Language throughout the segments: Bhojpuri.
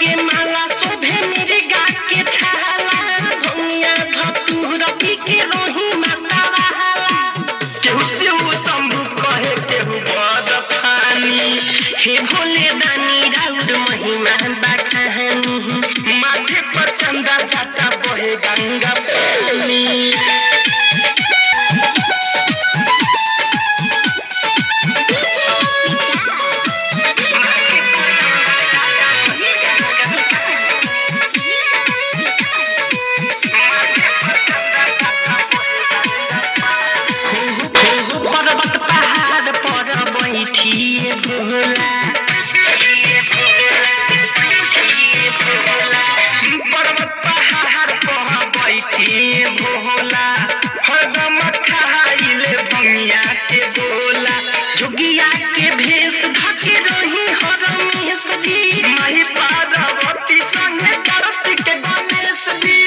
के माला शोभे मेरे गा के छाला भंगिया धतूर पी के रोही माता वाला केहू शिव शंभु कहे केहू बड़ फानी हे भोले दानी राउर महिमा बखानी माथे पर चंदा जाता बहे गंगा पानी जोगिया के भेष धके रही हरमेश जी माही पार्वती संगे कार्तिक गणेश जी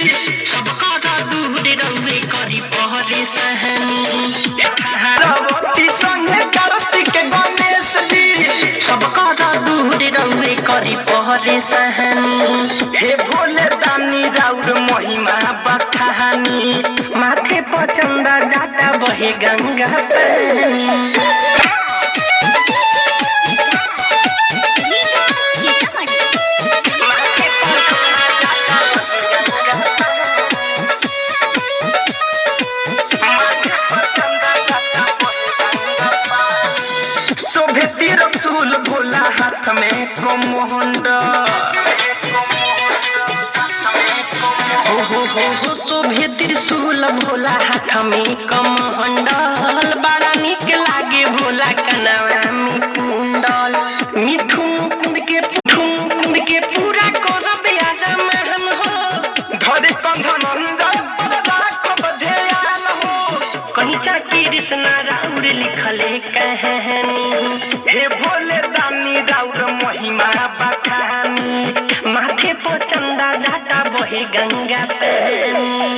सबका दूर रहुए करी पहरे सहनी पार्वती संगे कार्तिक गणेश जी सबका दूर रहुए करी पहरे सहनी हे भोले दानी राउर महिमा बखानी माथे पर चंदा जाता बहे गंगा पानी रसूल भोला हाथ में कमंड हो शोभे त्रिशूल भोला हाथ में कमंडल बड़ा निक लागे भोला कनवा में कुंडल मिठू कुंद के पूरा करब याद महन हो धरे कंधनंजन पर राखब ध्यान हो कनिचा कृष्ण राउर लिखले कहानी हे भोले दानी राउर महिमा बखानी माथे पर चंदा जाता बहे गंगा पानी